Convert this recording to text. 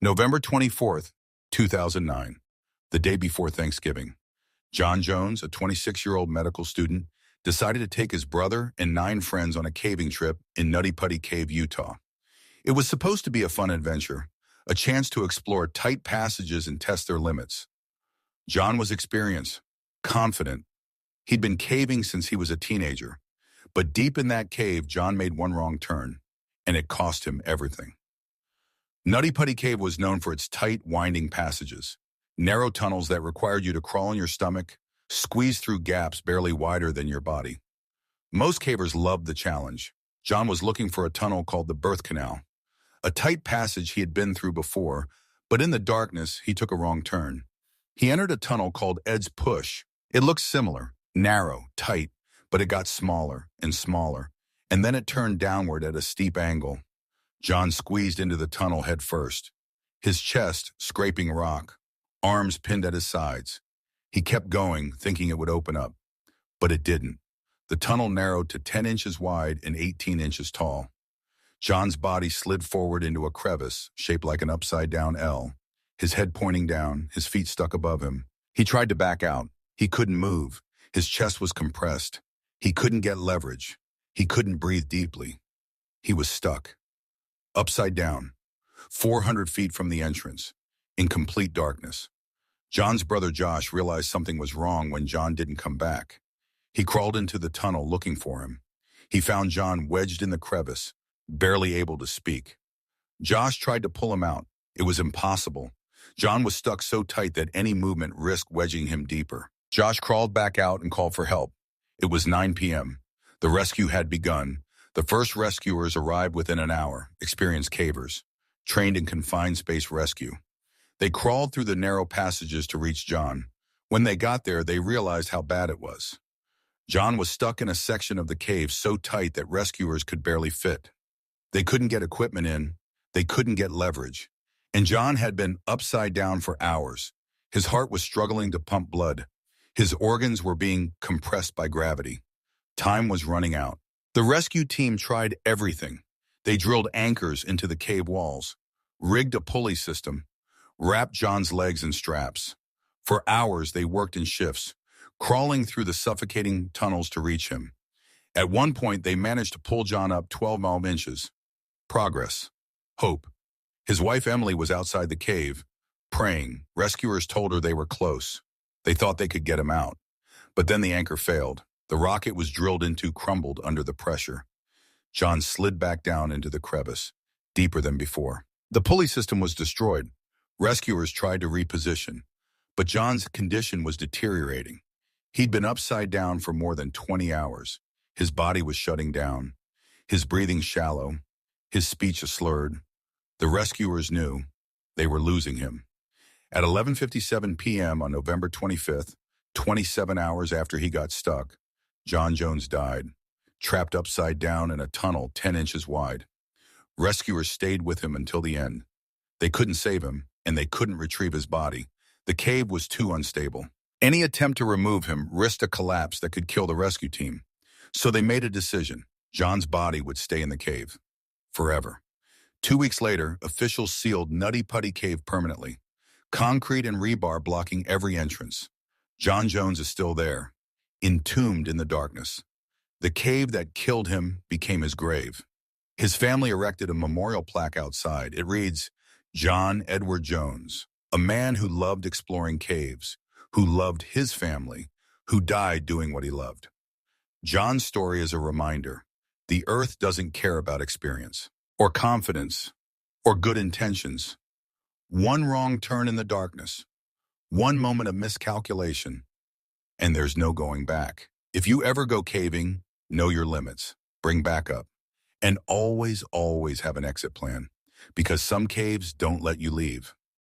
November 24th, 2009, the day before Thanksgiving. John Jones, a 26-year-old medical student, decided to take his brother and 9 friends on a caving trip in Nutty Putty Cave, Utah. It was supposed to be a fun adventure, a chance to explore tight passages and test their limits. John was experienced, confident. He'd been caving since he was a teenager. But deep in that cave, John made one wrong turn, and it cost him everything. Nutty Putty Cave was known for its tight, winding passages, narrow tunnels that required you to crawl on your stomach, squeeze through gaps barely wider than your body. Most cavers loved the challenge. John was looking for a tunnel called the birth canal, a tight passage he had been through before, but in the darkness, he took a wrong turn. He entered a tunnel called Ed's Push. It looked similar, narrow, tight, but it got smaller and smaller, and then it turned downward at a steep angle. John squeezed into the tunnel head first, his chest scraping rock, arms pinned at his sides. He kept going, thinking it would open up, but it didn't. The tunnel narrowed to 10 inches wide and 18 inches tall. John's body slid forward into a crevice shaped like an upside-down L, his head pointing down, his feet stuck above him. He tried to back out. He couldn't move. His chest was compressed. He couldn't get leverage. He couldn't breathe deeply. He was stuck. Upside down, 400 feet from the entrance, in complete darkness. John's brother Josh realized something was wrong when John didn't come back. He crawled into the tunnel looking for him. He found John wedged in the crevice, barely able to speak. Josh tried to pull him out. It was impossible. John was stuck so tight that any movement risked wedging him deeper. Josh crawled back out and called for help. It was 9 p.m. The rescue had begun. The first rescuers arrived within an hour, experienced cavers, trained in confined space rescue. They crawled through the narrow passages to reach John. When they got there, they realized how bad it was. John was stuck in a section of the cave so tight that rescuers could barely fit. They couldn't get equipment in. They couldn't get leverage. And John had been upside down for hours. His heart was struggling to pump blood. His organs were being compressed by gravity. Time was running out. The rescue team tried everything. They drilled anchors into the cave walls, rigged a pulley system, wrapped John's legs in straps. For hours, they worked in shifts, crawling through the suffocating tunnels to reach him. At one point, they managed to pull John up 12 inches. Progress. Hope. His wife Emily was outside the cave, praying. Rescuers told her they were close. They thought they could get him out. But then the anchor failed. The rock it was drilled into crumbled under the pressure. John slid back down into the crevice, deeper than before. The pulley system was destroyed. Rescuers tried to reposition, but John's condition was deteriorating. He'd been upside down for more than 20 hours. His body was shutting down, his breathing shallow, his speech slurred. The rescuers knew they were losing him. At 11:57 p.m. on November 25th, 27 hours after he got stuck, John Jones died, trapped upside down in a tunnel 10 inches wide. Rescuers stayed with him until the end. They couldn't save him, and they couldn't retrieve his body. The cave was too unstable. Any attempt to remove him risked a collapse that could kill the rescue team. So they made a decision. John's body would stay in the cave. Forever. 2 weeks later, officials sealed Nutty Putty Cave permanently. Concrete and rebar blocking every entrance. John Jones is still there, entombed in the darkness. The cave that killed him became his grave. His family erected a memorial plaque outside. It reads, John Edward Jones, a man who loved exploring caves, who loved his family, who died doing what he loved. John's story is a reminder. The earth doesn't care about experience, or confidence, or good intentions. One wrong turn in the darkness, one moment of miscalculation, and there's no going back. If you ever go caving, know your limits, bring backup, and always have an exit plan, because some caves don't let you leave.